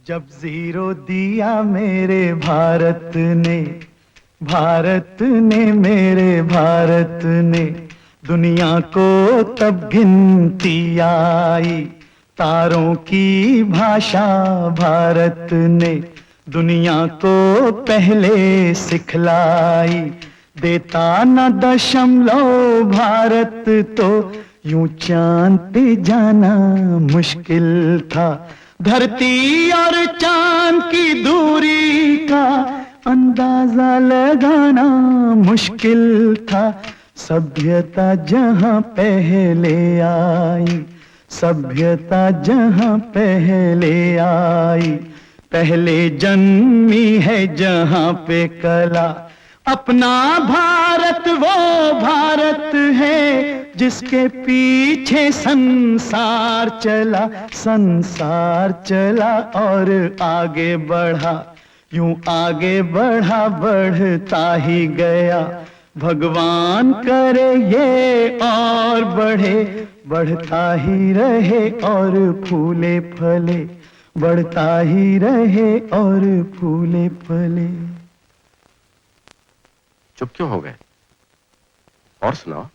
जब जीरो दिया मेरे भारत ने, मेरे भारत ने, दुनिया को तब गिनती आई। तारों की भाषा भारत ने दुनिया को पहले सिखलाई। देता न दशमलव भारत तो यूं चांद पे जाना मुश्किल था। धरती और चांद की दूरी का अंदाजा लगाना मुश्किल था। सभ्यता जहां पहले आई, सभ्यता जहां पहले आई, पहले जन्मी है जहां पे कला। अपना भारत वो भारत है जिसके पीछे संसार चला, संसार चला और आगे बढ़ा। यूं आगे बढ़ा, बढ़ता ही गया। भगवान करे ये और बढ़े, बढ़ता ही रहे और फूले फले, बढ़ता ही रहे और फूले फले। चुप क्यों हो गए? और सुनाओ।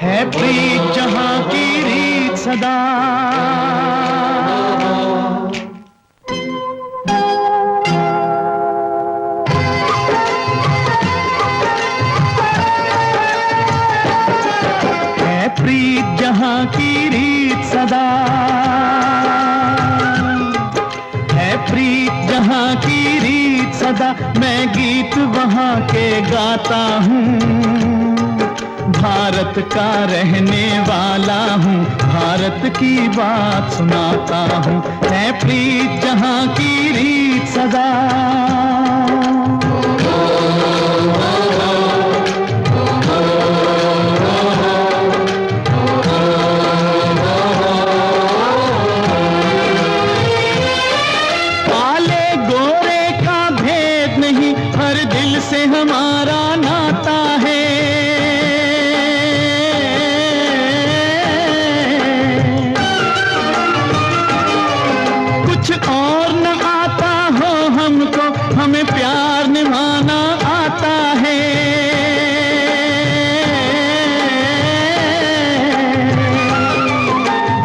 है प्रीत जहां की रीत सदा, प्रीत जहां की रीत सदा, है प्रीत जहां की रीत सदा। मैं गीत वहां के गाता हूँ, भारत का रहने वाला हूँ, भारत की बात सुनाता हूँ। है प्रीत जहां की रीत सदा। से हमारा नाता है, कुछ और न आता हो हमको, हमें प्यार निभाना आता है।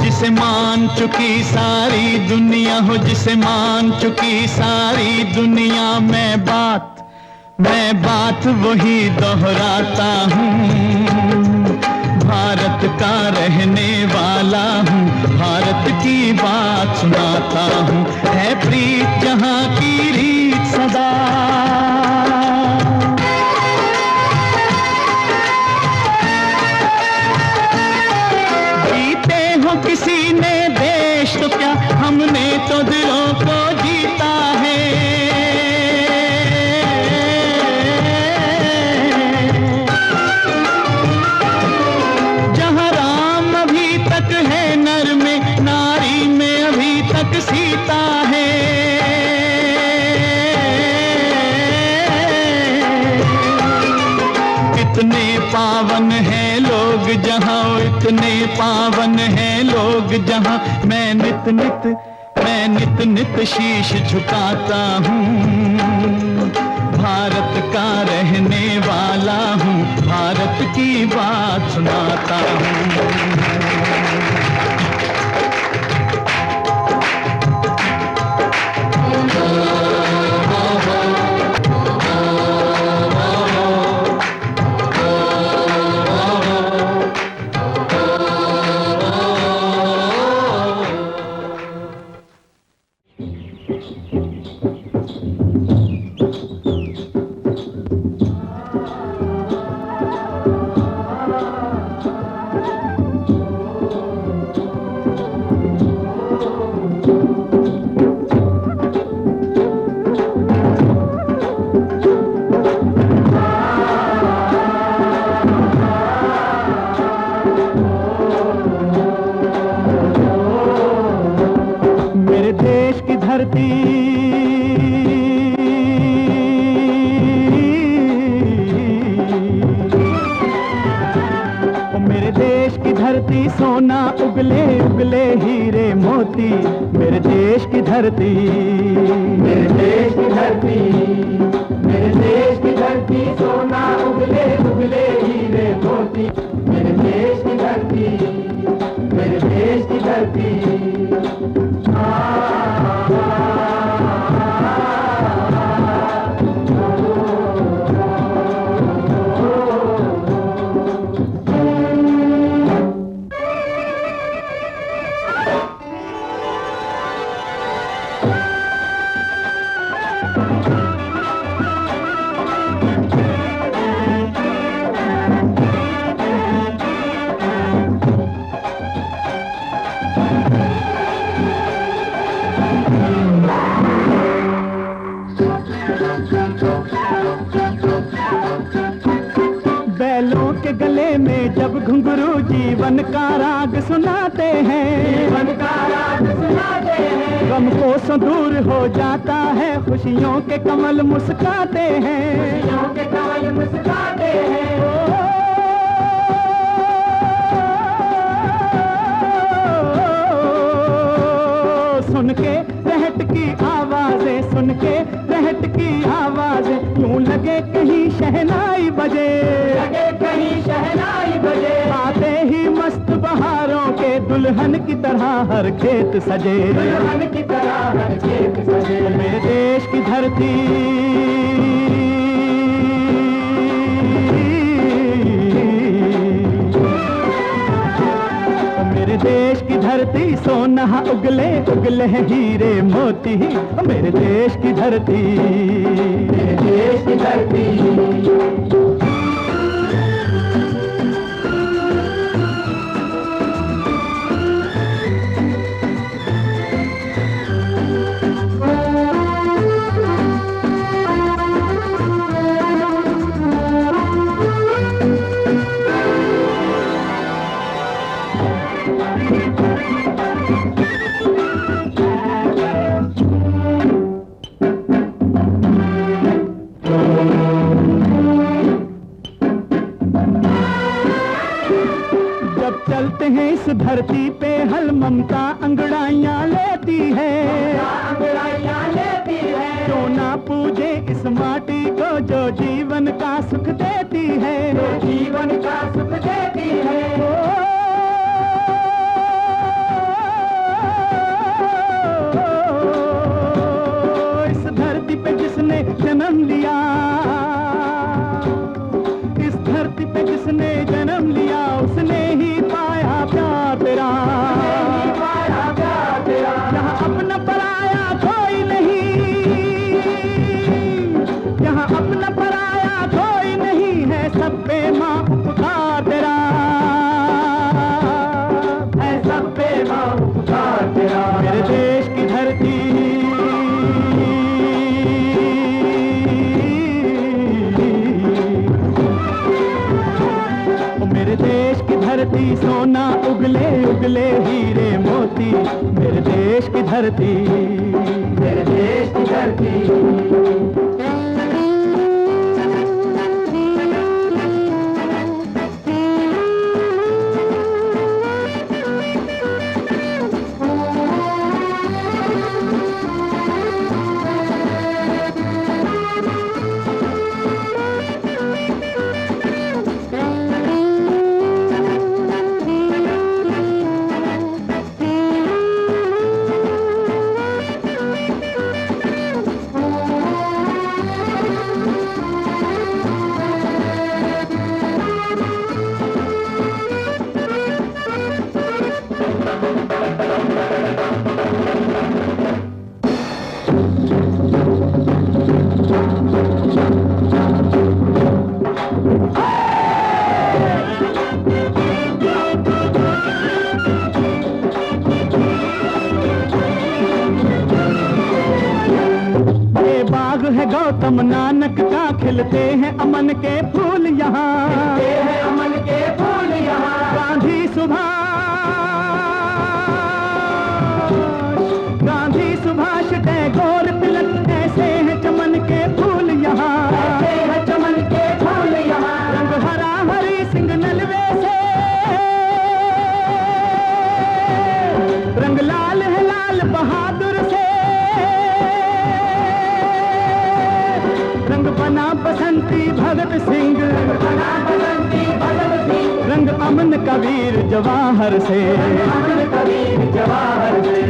जिसे मान चुकी सारी दुनिया हो, जिसे मान चुकी सारी दुनिया, मैं बात वही दोहराता हूँ। भारत का रहने वाला हूँ, भारत की बात सुनाता हूँ। है प्रीत जहां की रीत सदा। जीते हो किसी ने देश तो क्या, हमने तो दिलों को जीता है। सीता है, इतने पावन हैं लोग जहां, इतने पावन हैं लोग जहां। मैं नित नित शीश झुकाता हूँ। भारत का रहने वाला हूँ, भारत की बात सुनाता हूँ। धरती, ओ मेरे देश की धरती सोना उगले उगले हीरे मोती, मेरे देश की धरती, मेरे देश की धरती, मेरे देश की धरती सोना उगले उगले हीरे मोती, मेरे देश की धरती, मेरे देश की धरती। बैलों के गले में जब घुंघरू जीवन का राग सुनाते हैं, जीवन का राग सुनाते हैं, गम कोसों दूर हो जाता है, खुशियों के कमल मुस्काते हैं, खुशियों के कमल मुस्काते हैं। सुन के रहट की आवाजें, सुन के रहट की आवाजें, यूं लगे कहीं शहनाई बजे, लगे कहीं शहनाई बजे, आते ही मस्त बहारों के दुल्हन की तरह हर खेत सजे, दुल्हन की तरह हर खेत सजे। मेरे देश की धरती, मेरे देश की धरती सोना उगले उगले हीरे मोती, मेरे देश की धरती, मेरे देश की धरती। चलते हैं इस धरती पे हल ममता अंगड़ाइयाँ लेती है, अंगड़ाइयाँ लेती है, क्यों ना पूजे इस माटी को जो जीवन का सुख देती है, जो जीवन का सुख देती है। इस धरती पे जिसने जन्म लिया, इस धरती पे जिसने जन्म लिया, उसने ही पाया प्यार तेरा, यहाँ अपना पराया कोई नहीं, यहाँ अपना पराया कोई नहीं है, सब पे माँ उपकार तेरा है, सब पे माँ उपकार तेरा। मेरे देश की धरती, मेरे देश की धरती सोना उगले उगले हीरे मोती, मेरे देश की धरती, मेरे देश की धरती। है गौतम नानक का, खिलते हैं अमन के फूल यहाँ, खिलते हैं अमन के फूल यहाँ। गांधी सुभाष, गांधी सुभाष लाल बहादुर से रंग बना बसंती भगत सिंह, रंग अमन कबीर जवाहर से,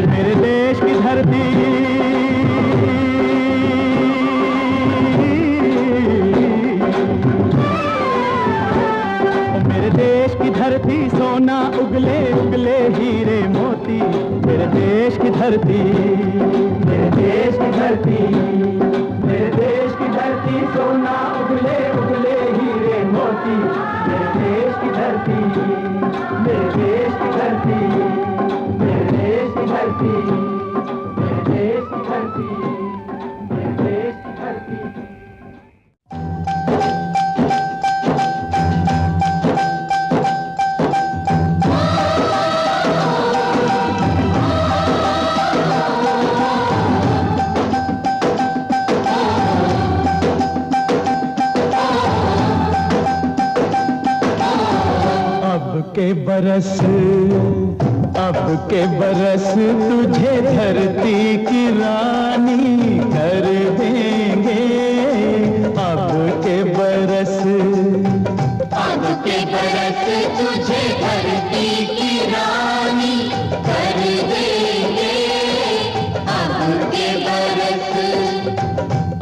मेरे देश की धरती देश की धरती सोना उगले उगले हीरे मोती, मेरे देश की धरती, मेरे देश की धरती, मेरे देश की धरती सोना उगले उगले हीरे मोती, मेरे देश की धरती, मेरे देश की धरती, मेरे देश की धरती, मेरे देश की धरती, मेरे देश की धरती। अब के बरस तुझे धरती की रानी कर देंगे, अब के बरस तुझे धरती की रानी कर देंगे,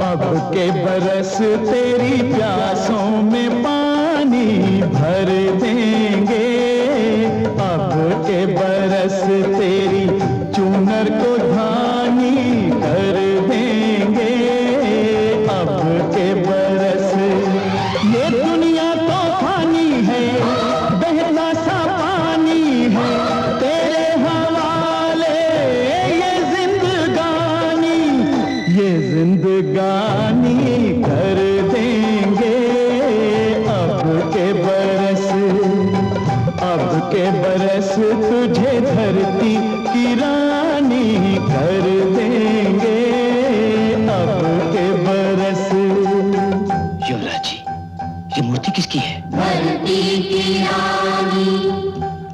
अब के बरस तेरी प्यासों में पानी भर देंगे, अब के बरस तेरी चूनर को धानी कर देंगे, अब के बरस ये दुनिया तो फानी है, बहता सा पानी है, तेरे हवाले ये जिंदगानी कर देंगे, अब के बरस तुझे धरती की रानी कर देंगे, अब के बरस। युवराज जी, ये मूर्ति किसकी है? धरती की रानी।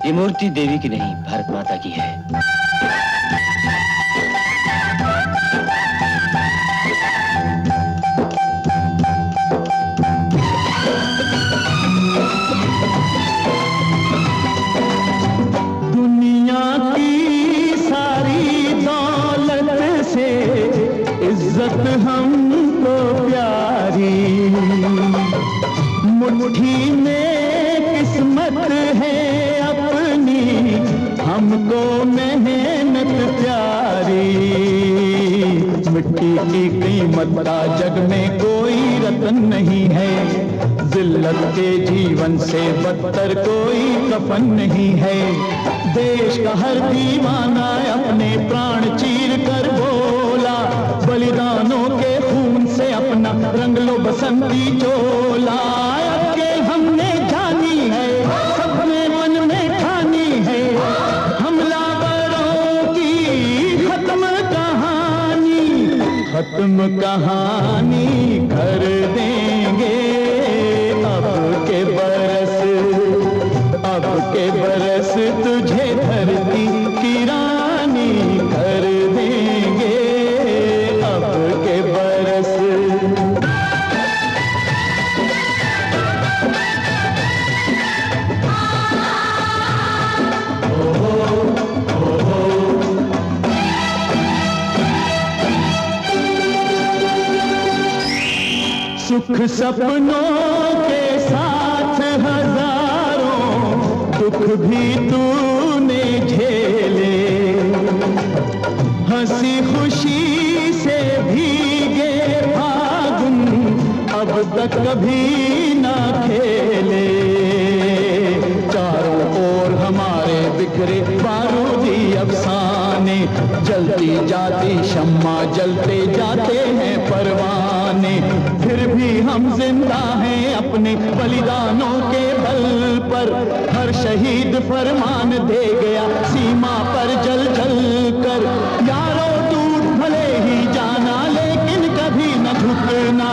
ये मूर्ति देवी की नहीं, भारत माता की है। इज्जत हमको प्यारी, मुट्ठी में किस्मत है अपनी, हमको मेहनत प्यारी, मिट्टी की कीमत का जग में कोई रतन नहीं है, जिल्लत के जीवन से बदतर कोई कफन नहीं है, देश का हर दीवाना अपने प्राण चीर कर बोला, बलिदानों के खून से अपना रंग लो बसंती चोला, के हमने जानी है, सबने मन में ठानी है, हमलावरों की खत्म कहानी कर देंगे, अब के बरस तुझे धरती की रानी कर देंगे, अब के बरस। सुख सपनों के साथ हजारों दुख भी तूने झेले, हंसी खुशी से भीगे फागुन अब तक कभी ना खेले, चारों ओर हमारे बिखरे बारूदी अफसाने, जलती जाती शम्मा जलते जाते हैं परवाने, फिर भी हम जिंदा हैं अपने बलिदानों के बल पर, हर शहीद फरमान दे गया सीमा पर जल जल कर, यारों टूट भले ही जाना लेकिन कभी न झुकना,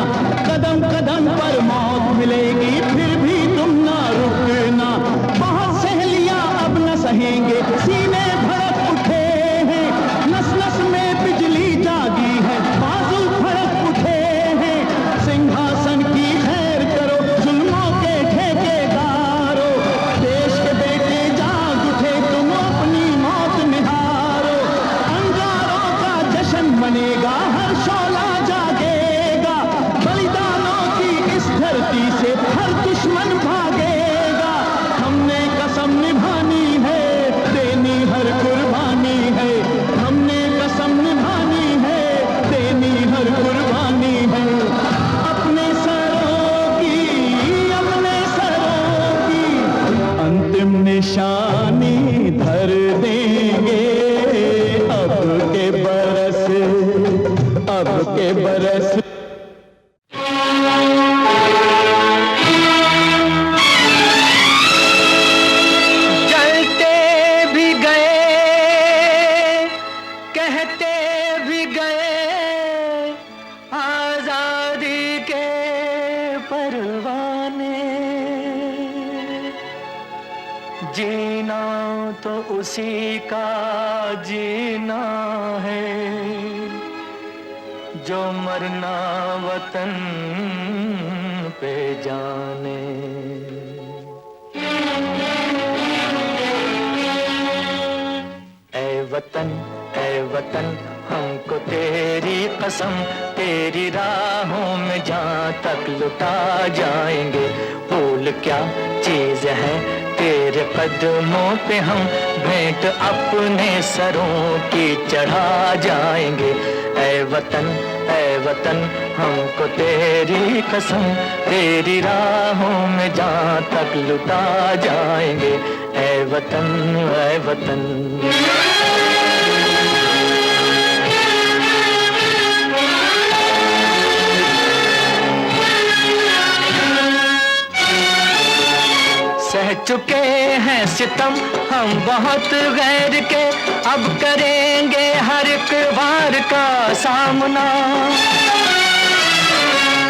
कदम कदम पर मौत मिलेगी फिर भी तुम ना रुकना, बहुत सहेलियां अब न सहेंगे सीने भड़क उठे हैं, नस्ल तो उसी का जीना है, जो मरना वतन पे जाने। ऐ वतन हमको तेरी कसम, तेरी राहों में जहाँ तक लुटा जाएंगे। भूल क्या चीज है तेरे कदमों पे हम भेंट अपने सरों की चढ़ा जाएंगे। ऐ वतन हमको तेरी कसम, तेरी राहों में जहाँ तक लुटा जाएंगे। ऐ वतन सह चुके हैं सितम हम बहुत गैर के, अब करेंगे हर एक वार का सामना।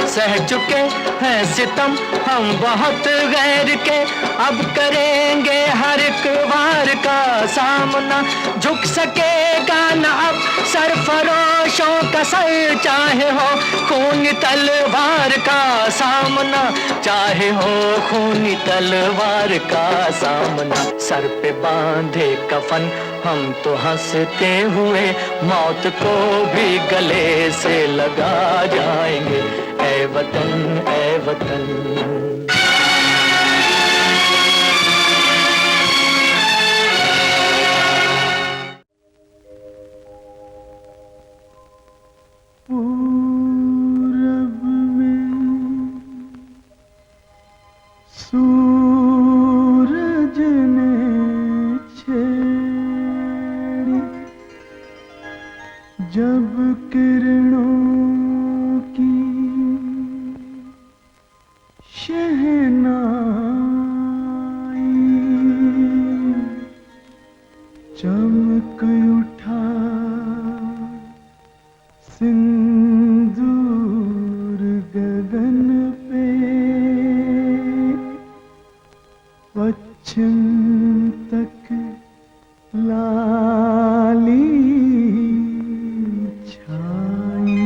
सह चुके हैं सितम हम बहुत गैर के, अब करेंगे हर एक वार का सामना। झुक सकेगा न अब सरफरोशों का सर, चाहे हो खूनी तलवार का सामना, चाहे हो खूनी तलवार का सामना। सर पे बांधे कफन हम तो हंसते हुए मौत को भी गले से लगा जाएंगे। ऐ वतन पूरब में सूरज ने छेड़ी जब किरणों की शहनाई, चमक उठा सिंदूर गगन पे, पश्चिम तक लाली छाई।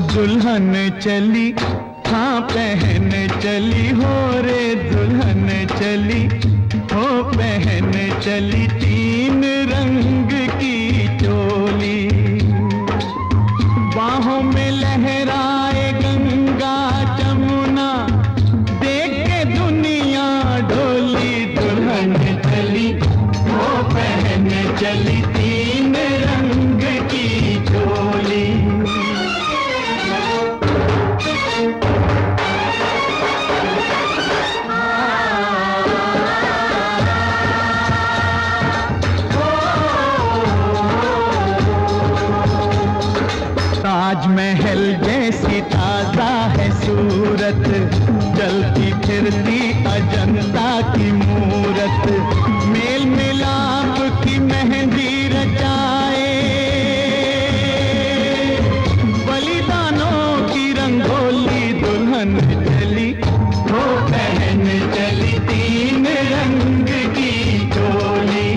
दुल्हन चली हाँ पहन चली हो रे, दुल्हन चली हो पहन चली, तीन रंग की चोली। बाहों में लहराए गंगा जमुना, देख के दुनिया डोली। दुल्हन चली हो पहन चली, तीन रंग की चोली। ताजमहल जैसी ताजा है सूरत, जलती फिरती अजंता की मूरत। मेल मिलाप की मेहंदी रचाए, बलिदानों की रंगोली। दुल्हन चली हो पहन चली, तीन रंग की चोली।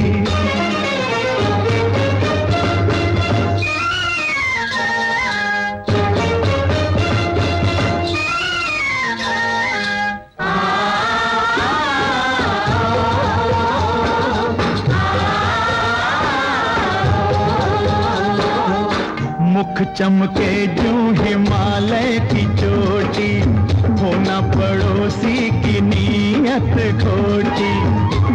मुख चमके जो हिमालय की चोटी, होना पड़ोसी की नीयत खोटी।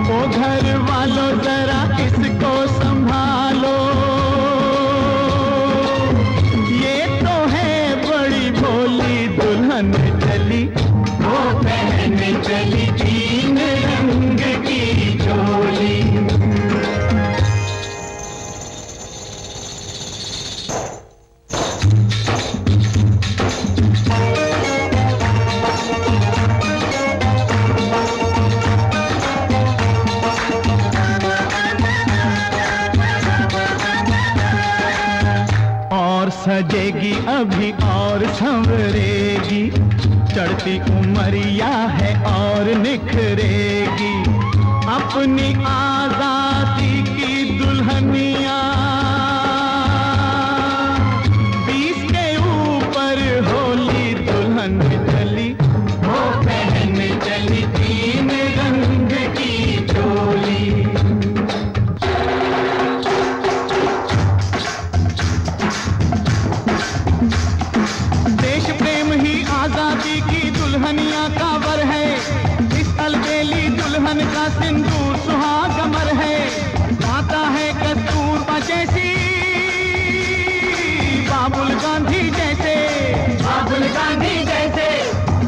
ओ घर वालों जरा इसको संभालो, ये तो है बड़ी भोली। दुल्हन चली तीन रंग की चोली। सजेगी अभी और संवरेगी, चढ़ती उमरिया है और निखरेगी, अपनी आजादी की दुल्हनिया 20 के ऊपर होली दुल्हन चली, वो पहन चली तीन रंग की चोली। आजादी की दुल्हनिया का वर है, इस अलबेली दुल्हन का सिंदूर सुहागमर है, आता है कस्तूरबा जैसी बाबुल गांधी जैसे, बाबुल गांधी जैसे,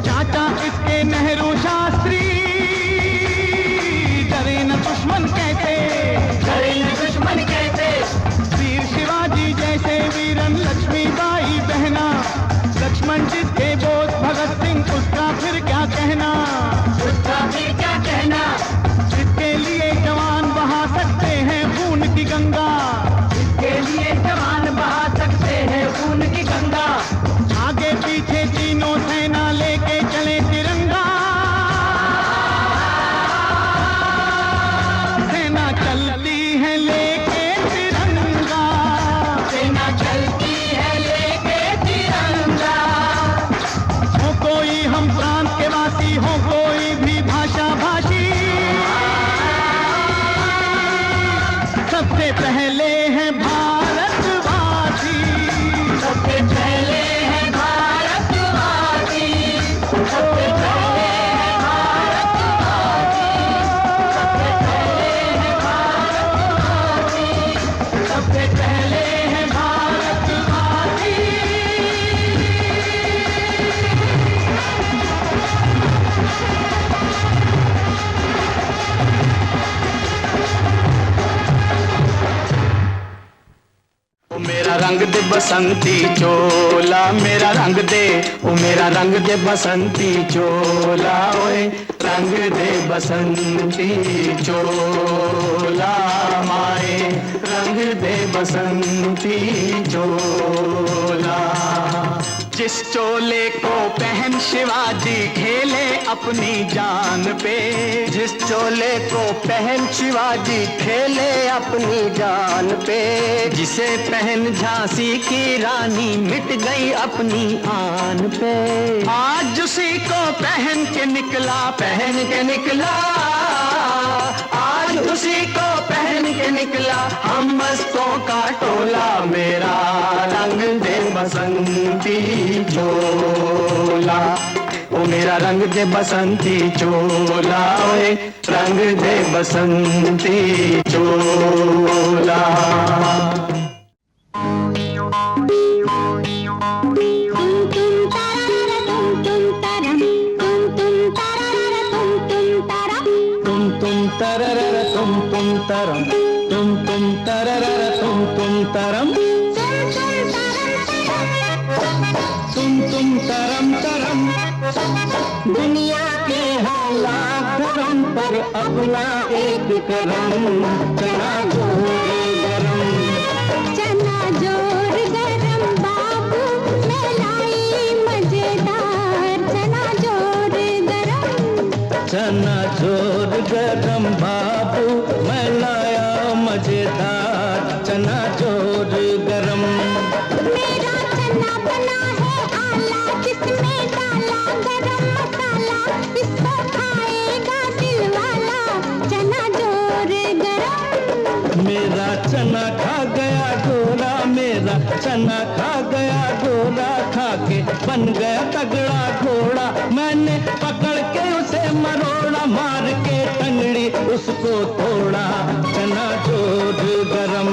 चाचा इसके नेहरू शास्त्री, डरे न दुश्मन कैसे, डरे न दुश्मन कैसे, वीर शिवाजी जैसे वीरन लक्ष्मीबाई बहना, लक्ष्मण जिसके बोध भगत सिंह उसका फिर क्या कहना, उसका फिर क्या कहना, इसके लिए जवान बहा सकते हैं खून की गंगा, इसके लिए जवान बहा सकते हैं खून की गंगा, आगे पीछे तीनों सेना लेके चले तिरंगा, सेना चलती है लेके तिरंगा, सेना चलती है लेके तिरंगा। हो कोई हम प्रांत के वासी, हो कोई भी भाषा भाषी, सबसे पहले है भारतवासी, सबसे पहले है भारतवासी, सबसे पहले है भारतवासी, सबसे पहले है भारतवासी। मेरा रंग दे बसंती चोला, मेरा रंग दे, ओ मेरा रंग दे बसंती चोला, ओए रंग दे बसंती चोला, माए रंग दे बसंती चोला। जिस चोले को पहन शिवाजी खेले अपनी जान पे, जिस चोले को पहन शिवाजी खेले अपनी जान पे, जिसे पहन झांसी की रानी मिट गई अपनी आन पे, आज उसी को पहन के निकला, पहन के निकला, आज उसी को पहन के निकला हम मस्तों का टोला, मेरा रंग दे बसंती चोला, ओ मेरा रंग दे बसंती चोला, ओए रंग दे बसंती चोला। तरम तुम तररर तुम तरम तुम तरम तरम, दुनिया के हालात गरम पर अपना एक करम, चना जोर गरम, चना जोर गरम बाबू मैं लाई मजेदार, चना जोर गरम, चना जोर गरम बाबू मैं लाया मजेदार, चना जोर गरम। मेरा चना बना है आला, जिसमें डाला गरम मसाला, इसको खाएगा दिल वाला, चना जोर गरम। मेरा चना खा गया गोरा, मेरा चना खा गया गोरा, खा के बन गया तगड़ा घोड़ा, मैंने पकड़ के उसे मरोड़ा, मार के टंगड़ी उसको तोड़ा, चना जोर गरम।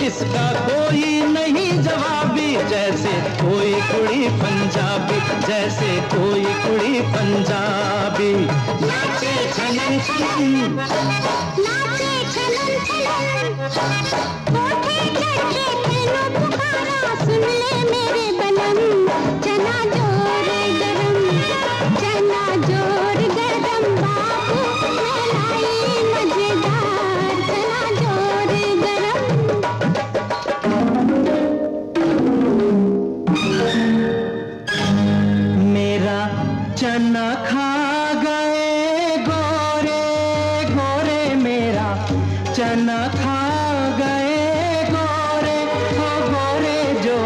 इसका कोई नहीं जवाबी, जैसे कोई कुड़ी पंजाबी, जैसे कोई कुड़ी पंजाबी। नाचे छनन छनन, नाचे छलन छलन, कोठे चढ़ के तेनू पुकारा, सुन ले मेरे बलम, चना जोर गरम, चना जोर गरम, बाबू मैं लाई मजेदार, चना जोर गरम। मेरा चना खा गए गोरे गोरे, मेरा चना खा गए गोरे, हो गोरे जो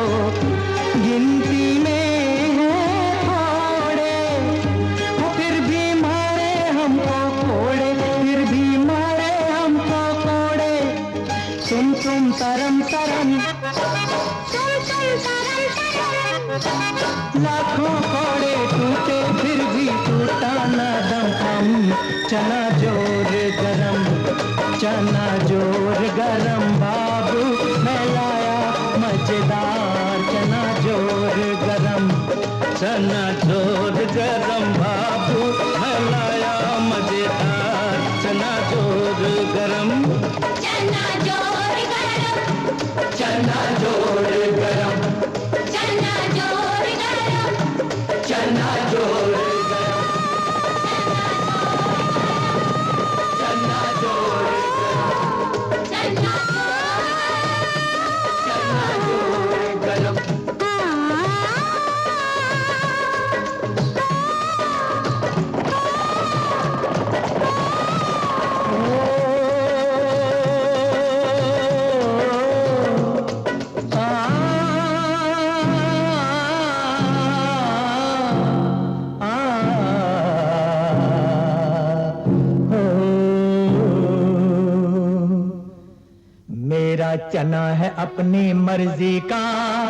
गिनती में है थोड़े, हो फिर भी मारे हमको कोड़े, फिर भी मारे हमको कोड़े। तुम तरम तरम, लाखों कोड़े टूटे फिर भी टूटा ना दम हम। चना जोर गरम, चना जोर गरम, बाबू मैं लाया मजेदार, चना जोर गरम, चना जोर गरम, बाबू मैं लाया मजेदार, चना जोर गरम, चना जोर गरम, चना जोर गरम, चना जोर गरम, चना जोर गरम, चना जोर चना जोर गरम। मेरा चना है अपनी मर्जी का,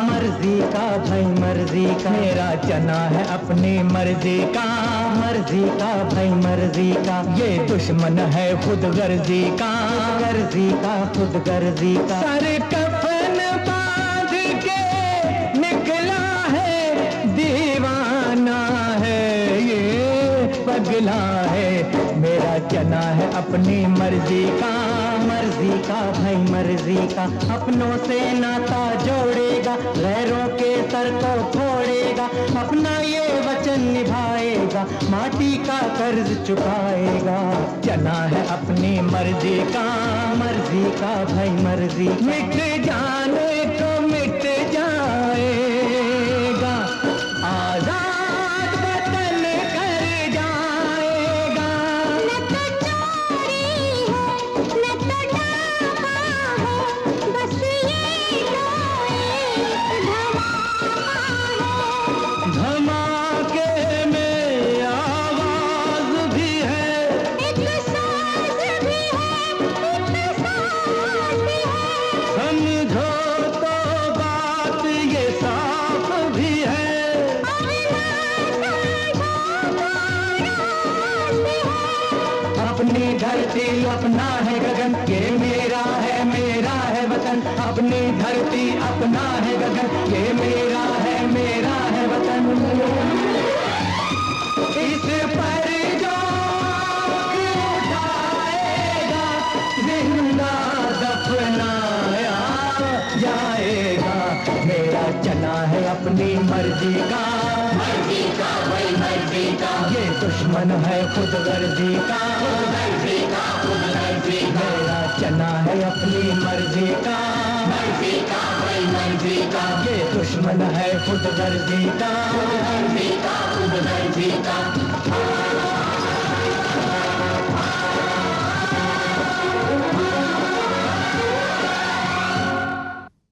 मर्जी का भाई मर्जी का, मेरा चना है अपनी मर्जी का, मर्जी का भाई मर्जी का। ये दुश्मन है खुद गर्जी का, गर्जी का खुद गर्जी का। सर कफन बांध के निकला है दीवाना है, ये पगला है। मेरा चना है अपनी मर्जी का, मर्जी का भाई मर्जी का। अपनों से नाता जोड़ेगा, गैरों के सर को फोड़ेगा, अपना ये वचन निभाएगा, माटी का कर्ज चुकाएगा। चना है अपनी मर्जी का, मर्जी का भाई मर्जी। मिट जाने को मिट जाएगा, आजाद वतन कर जाएगा। न तो चोरी है न तो डाका है, बस ये तो एक धमाका है। धमाके में आवाज भी है, एक सांस भी है, एक सांस भी है। समझो तो बात ये साफ भी है। अपनी धरती अपना है गगन, ये मेरा है वतन। अपनी धरती अपना है गगन, ये मेरा है वतन। इस पर जो उठाएगा, जिंदा दफनाया जाएगा। मेरा चना है अपनी मर्जी का, मर्जी का वही मर्जी का। ये दुश्मन है खुद गर्जी का, मर्जी का खुद गर्जी का। मेरा चना है अपनी मर्जी का, मर्जी का वही मर्जी का। ये दुश्मन है खुद गर्जी का, मर्जी का